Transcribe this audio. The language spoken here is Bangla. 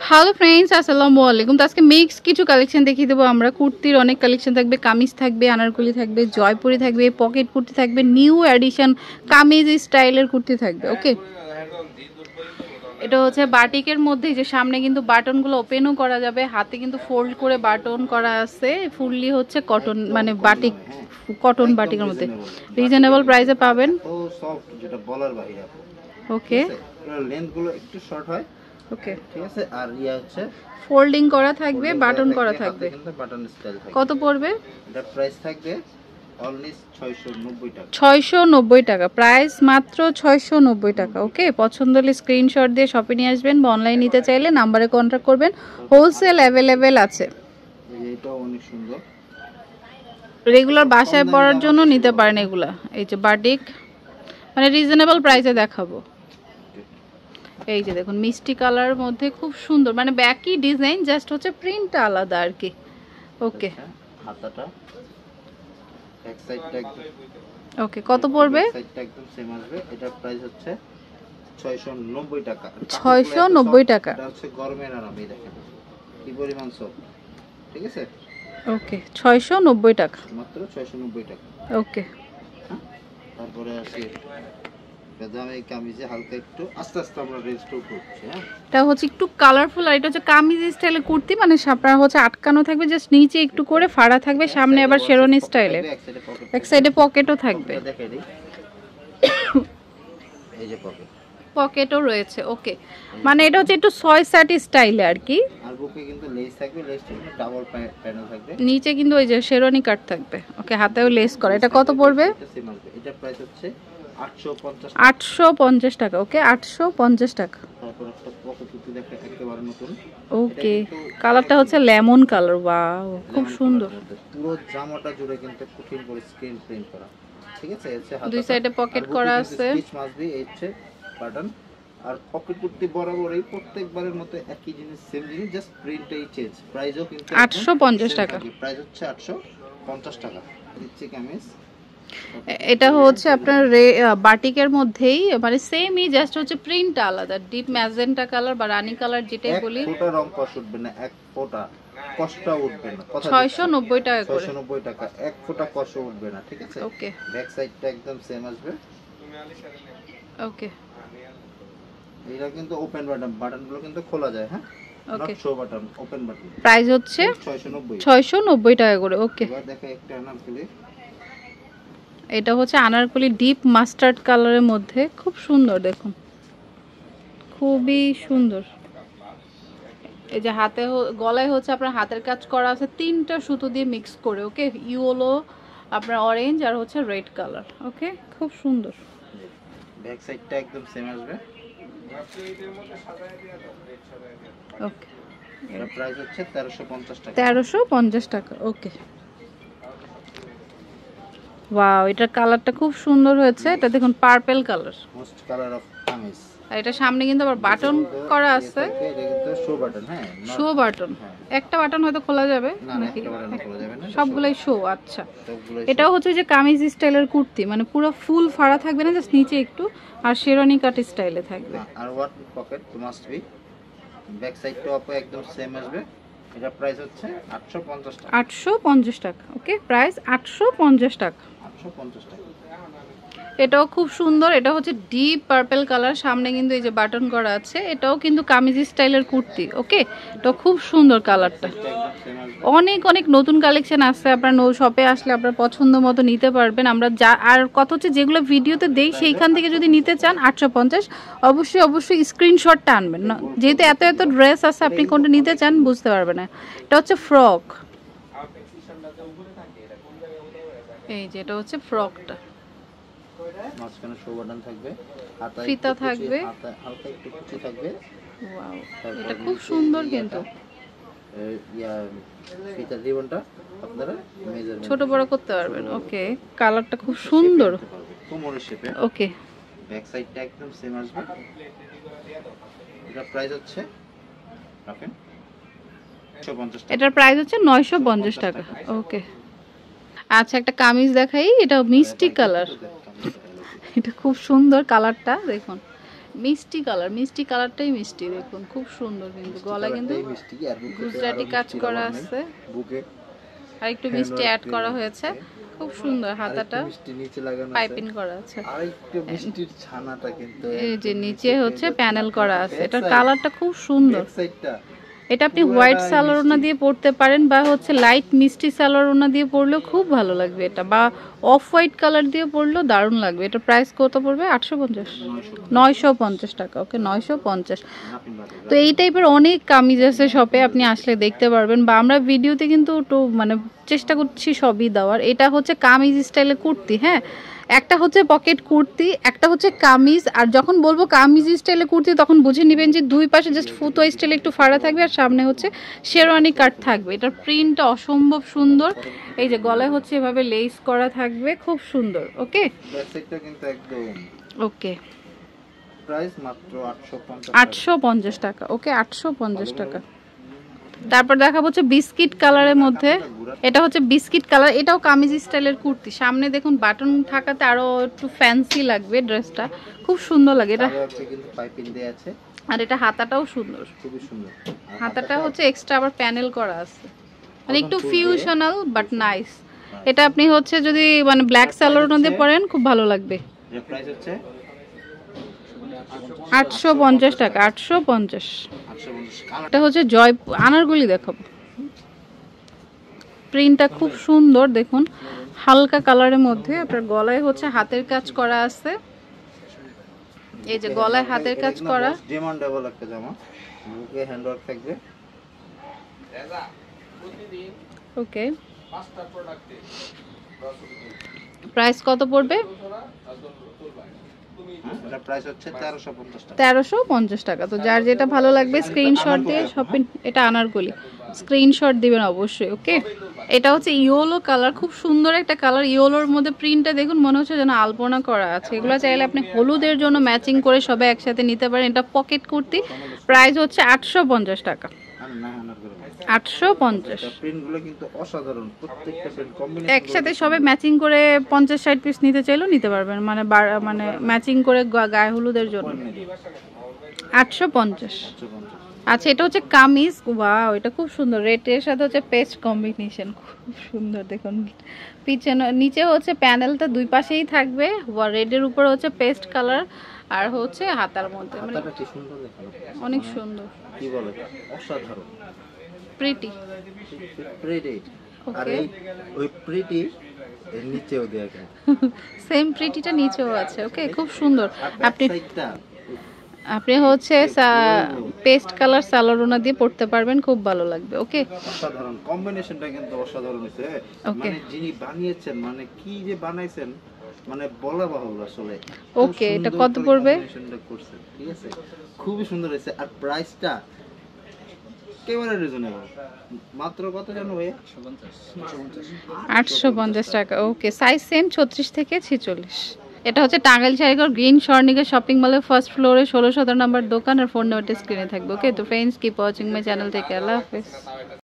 হ্যালো ফ্রেন্ডস, আসসালামু আলাইকুম। তো আজকে মিক্স কিছু কালেকশন দেখিয়ে দেবো আমরা। কুর্তির অনেক কালেকশন থাকবে, কামিজ থাকবে, আনারকলি থাকবে, জয়পুরি থাকবে, পকেট কুর্তি থাকবে, নিউ এডিশন কামিজ স্টাইলের কুর্তি থাকবে। ওকে, এটা হচ্ছে বাটিকের মধ্যে, যে সামনে কিন্তু বাটনগুলো ওপেনও করা যাবে, হাতে কিন্তু ফোল্ড করে বাটন করা আছে। ফুললি হচ্ছে কটন, মানে বাটিক, কটন বাটিকের মধ্যে রিজনেবল প্রাইসে পাবেন। ওকে, লেন্থগুলো একটু শর্ট হয়। ওকে, ঠিক আছে। আর ইয়া হচ্ছে ফোল্ডিং করা থাকবে, বাটন করা থাকবে। কিন্তু বাটন স্টাইল থাকবে। কত পড়বে? এটা প্রাইস থাকবে অনলি 690 টাকা। 690 টাকা প্রাইস, মাত্র 690 টাকা। ওকে, পছন্দ হলে স্ক্রিনশট দিয়ে শপে নিয়ে আসবেন বা অনলাইন নিতে চাইলে নাম্বারে কন্ট্যাক্ট করবেন। হোলসেল অ্যাভেলেবেল আছে। এটাও অনেক সুন্দর, রেগুলার বাসায় পরার জন্য নিতে পারেন এগুলা। এই যে বাটিক, মানে রিজনেবল প্রাইসে দেখাবো। এই যে দেখুন, মিষ্টি কালার মধ্যে খুব সুন্দর, মানে ব্যাকই ডিজাইন, জাস্ট হচ্ছে প্রিন্টটা আলাদা আর কি। ওকে, হাতাটা এক সাইডটা একদম ওকে, কত পড়বে? সাইডটা একদম সেম আসবে। এটার প্রাইস হচ্ছে 690 টাকা। 690 টাকা। এটা হচ্ছে গরমের আরাম। এই দেখেন কি পরিমাণ সফট, ঠিক আছে। ওকে, 690 টাকা, মাত্র 690 টাকা। ওকে, তারপরে আসি বেদামি কামিজে হালকা একটু আস্তে আস্তে আমরা রেস্টও করছি। হ্যাঁ, এটা হচ্ছে একটু কালারফুল, আর এটা হচ্ছে কামিজ স্টাইলের কুর্তি, মানে সাপড়া হচ্ছে আটকানো থাকবে, জাস্ট নিচে একটু করে ফাড়া থাকবে, সামনে আবার শেরওয়ানি স্টাইলের, এক সাইডে পকেটও থাকবে। দেখে দিই, এই যে পকেট, পকেটও রয়েছে। ওকে, মানে এটা হচ্ছে একটু 6 স্টাইলে আর কি। আর বুকে কিন্তু লেস থাকবে, লেসটা কিন্তু ডাবল প্যানেল থাকবে, নিচে কিন্তু ওই যে শেরওয়ানি কাট থাকবে। ওকে, হাতেও লেস করা। এটা কত পড়বে? এটা প্রাইস হচ্ছে 850 টাকা। ওকে, 850 টাকা। তারপর একটা পকেট কুর্তি দেখে একেবারে নতুন। ওকে, কালারটা হচ্ছে লেমন কালার। ওয়াও, খুব সুন্দর। পুরো জামাটা জুড়ে কিন্তু কঠিন করে স্ক্রিন প্রিন্ট করা, ঠিক আছে। দুই সাইডে পকেট করা আছে, স্টিচ মাস্ট বি, এই হচ্ছে বাটন। আর পকেট কুর্তি বরাবরই প্রত্যেকবারের মতো একই জিনিস, সেম জিনিস, জাস্ট প্রিন্টটাই চেঞ্জ। প্রাইসও কিন্তু 850 টাকা। প্রাইস হচ্ছে 850 টাকা। দিচ্ছি কামিজ। এটা হচ্ছে আপনার বাটিকের মধ্যেই, মানে সেমই, জাস্ট হচ্ছে প্রিন্ট আলাদা। ডিপ ম্যাজেন্টা কালার বা রানী কালার যেটাই বলি। এক ফোঁটা রং কষ উঠবে না, এক ফোঁটা কষ্টটা উঠবে না। 690 টাকা করে। 690 টাকা, এক ফোঁটা কষ উঠবে না, ঠিক আছে। ওকে, ব্যাক সাইডটা একদম সেম আসবে। ওকে, এটা কিন্তু ওপেন বাটন, বাটনগুলো কিন্তু খোলা যায়। হ্যাঁ, okay, show button, open button. Price হচ্ছে 690 টাকা করে। ওকে, এবার দেখো একটা আনারকলি। এটা হচ্ছে আনারকলি ডিপ মাস্টার্ড কালারের মধ্যে, খুব সুন্দর, দেখুন খুবই সুন্দর। এই যে হাতে, গলায় হচ্ছে আপনার হাতের কাজ করা আছে, 3টা সুতো দিয়ে মিক্স করে। ওকে, ইয়েলো, আপনার অরেঞ্জ, আর হচ্ছে রেড কালার। ওকে, খুব সুন্দর। ব্যাক সাইডটা একদম সেম আসবে। ওকে, এর প্রাইস হচ্ছে 1350 টাকা। 1350 টাকা। ওকে, ওয়াও, এটার কালারটা খুব সুন্দর হয়েছে। এটা দেখুন, purple colour, most colour of kameez. আর এটা সামনে কিন্তু আবার বাটন করা আছে। এটা কিন্তু শো বাটন। হ্যাঁ, শো বাটন। একটা বাটন হয়তো খোলা যাবে নাকি? সবগুলাই শো। আচ্ছা, এটাও হচ্ছে যে কামিজ স্টাইলের কুর্তি, মানে পুরো ফুল ফাড়া থাকবে না, জাস্ট নিচে একটু, আর শেরওয়ানি কাট স্টাইলে থাকবে। আর one pocket must be. Back সাইডটাও একদম সেম আসবে। এটা প্রাইস হচ্ছে 850 টাকা। 850 টাকা। ওকে, প্রাইস 850 টাকা। 850 টাকা। এটাও খুব সুন্দর। এটা হচ্ছে ডিপ পার্পল কালার, সামনে কিন্তু এই যে বাটন করা আছে। এটাও কিন্তু কামিজ স্টাইলের কুর্তি। ওকে, এটা খুব সুন্দর কালারটা। অনেক অনেক নতুন কালেকশন আসছে, আপনার শপে আসলে আপনার পছন্দ মতো নিতে পারবেন। আমরা যা, আর কথা হচ্ছে যেগুলো ভিডিওতে দেই সেইখান থেকে যদি নিতে চান 850, অবশ্যই স্ক্রিনশটটা আনবেন না, যেহেতু এত এত ড্রেস আছে, আপনি কোনটা নিতে চান বুঝতে পারবেন না। এটা হচ্ছে ফ্রক। এই যে এটা হচ্ছে ফ্রকটা, মাঝখানে শো বাটন থাকবে, হাতায় ফিতা থাকবে, হালকা একটু কুচি থাকবে। ওয়াও, এটা খুব সুন্দর। কিন্তু ফিতা রিবনটা আপনারা মেজারমেন্ট ছোট বড় করতে পারবেন। ওকে, কালারটা খুব সুন্দর। কোমরের শেপে। ওকে, ব্যাক সাইডটা একদম সেম আসবে। এটা প্রাইস হচ্ছে রাখেন 950 টাকা। এটার প্রাইস হচ্ছে 950 টাকা। ওকে, আচ্ছা, একটা কামিজ দেখাই। এটা মিষ্টি কালার, এটা খুব সুন্দর কালারটা, দেখুন মিষ্টি কালারটাই মিষ্টি, দেখুন খুব সুন্দর, কিন্তু গলা কিন্তু গুজরাটি কাজ করা আছে, বুকে আর একটু মিষ্টি অ্যাড করা হয়েছে, খুব সুন্দর। হাতাটা মিষ্টি নিচে লাগানো আছে, পাইপিং করা আছে, আর একটু মিষ্টির ছানাটা কিন্তু এই যে নিচে হচ্ছে প্যানেল করা আছে। এটার কালারটা খুব সুন্দর। সাইডটা এটা আপনি হোয়াইট সালোয়ার ওড়না দিয়ে পরতে পারেন, বা হচ্ছে লাইট মিষ্টি সালোয়ার ওড়না দিয়ে পরলেও খুব ভালো লাগবে এটা, বা অফ হোয়াইট কালার দিয়ে পরলেও দারুণ লাগবে। এটা প্রাইস কত পড়বে? 850, 950 টাকা। ওকে, 950। তো এই টাইপের অনেক কামিজ আছে শপে, আপনি আসলে দেখতে পারবেন, বা আমরা ভিডিওতে কিন্তু একটু মানে চেষ্টা করছি সবই দেওয়ার। এটা হচ্ছে কামিজ স্টাইলে কুর্তি, হ্যাঁ, একটা হচ্ছে পকেট কুর্তি, একটা হচ্ছে কামিজ। আর যখন বলবো কামিজ স্টাইলে কুর্তি, তখন বুঝে নেবেন যে দুই পাশে জাস্ট ফুতো স্টাইলে একটু ফাড়া থাকবে, আর সামনে হচ্ছে শেরওয়ানি কাট থাকবে। এটার প্রিন্টটা অসম্ভব সুন্দর। এই যে গলায় হচ্ছে এভাবে লেস করা থাকবে, খুব সুন্দর। ওকে, ব্যাকসাইডটা কিন্তু একদম ওকে, প্রাইস মাত্র 850 850 টাকা। ওকে, 850 টাকা। তারপর দেখাবো হচ্ছে বিস্কিট কালারের মধ্যে, এটা হচ্ছে বিস্কিট কালার, এটাও কামিজ স্টাইলের কুর্তি। সামনে দেখুন বাটন থাকাতে আরো একটু ফ্যান্সি লাগবে, ড্রেসটা খুব সুন্দর লাগে। এটা কিন্তু পাইপিং দেয়া আছে, আর এটা হাতাটাও সুন্দর, খুবই সুন্দর। হাতাটা হচ্ছে এক্সট্রা আবার প্যানেল করা আছে, মানে একটু ফিউশনাল বাট নাইস। এটা আপনি হচ্ছে যদি মানে ব্ল্যাক সালোয়ার দিয়ে পরেন খুব ভালো লাগবে। এর প্রাইস হচ্ছে 850 টাকা, 850। 850। এটা হচ্ছে জয় আনারগুলি, দেখাবো। প্রিন্টটা খুব সুন্দর, দেখুন হালকা কালারের মধ্যে। আপনার গলায় হচ্ছে হাতের কাজ করা আছে, এই যে গলায় হাতের কাজ করা, ডিমান্ডেবল একটা জামা, বুকে হ্যান্ডওয়ার্ক থাকবে। ওকে, প্রাইস কত পড়বে? এটা প্রাইস হচ্ছে 1350 টাকা। 1350 টাকা। তো যার যেটা ভালো লাগবে স্ক্রিনশট দিয়ে শপিং, এটা আনারকলি, স্ক্রিনশট দিবেন অবশ্যই। ওকে, এটা হচ্ছে ইয়েলো কালার, খুব সুন্দর একটা কালার। ইয়েলোর মধ্যে প্রিন্টটা দেখুন, মনে হচ্ছে যেন আলপনা করা আছে। এগুলো চাইলে আপনি হলুদের জন্য ম্যাচিং করে সবাই একসাথে নিতে পারেন। এটা পকেট কুর্তি, প্রাইস হচ্ছে 850 টাকা। 850। প্রিন্টগুলো কিন্তু অসাধারণ, প্রত্যেকটা প্রিন্ট কম্বিনেশন একসাথে সবে ম্যাচিং করে 50-60 পিস নিতে চাইলেও নিতে পারবেন, মানে মানে ম্যাচিং করে গায়ে হলুদের জন্য 850। আচ্ছা, এটা হচ্ছে কামিজ। ওয়াও, এটা খুব সুন্দর, রেডের সাথে হচ্ছে পেস্ট কম্বিনেশন, খুব সুন্দর। দেখুন পিছনে নিচে হচ্ছে প্যানেলটা দুই পাশেই থাকবে, রেডের উপর হচ্ছে পেস্ট কালার, আর হচ্ছে হাতার মধ্যে মানে কি সুন্দর দেখানো, অনেক সুন্দর, কি বলে, অসাধারণ, প্রিটি প্রিটি। আর এই ওই প্রিটি এর নিচেও দেয়া আছে, সেম প্রিটিটা নিচেও আছে। ওকে, খুব সুন্দর। আপনি হচ্ছে পেস্ট কালার সালোয়ার দিয়ে পড়তে পারবেন, খুব ভালো লাগবে। ওকে, অসাধারণ কম্বিনেশনটা কিন্তু অসাধারণ হয়েছে। মানে যিনি বানিয়েছেন, মানে কি যে বানাইছেন, মানে বলা বাহুল্য আসলে। ওকে, এটা কত পড়বে? ঠিক আছে, খুবই সুন্দর হয়েছে। আর প্রাইসটা একেবারে রিজনেবল, মাত্র কত জানো ভাই? 850 টাকা। ওকে, সাইজ সেম 36 থেকে 46। এটা হচ্ছে টাঙ্গাইল শাড়িঘর গ্রিন স্বর্ণিকা শপিং মলের ফার্স্ট ফ্লোরে 1617 নম্বর দোকান, আর ফোন নাম্বারটা স্ক্রিনে থাকবে। ওকে, তো friends, keep watching my channel, থেকে আল্লাহ হাফেজ।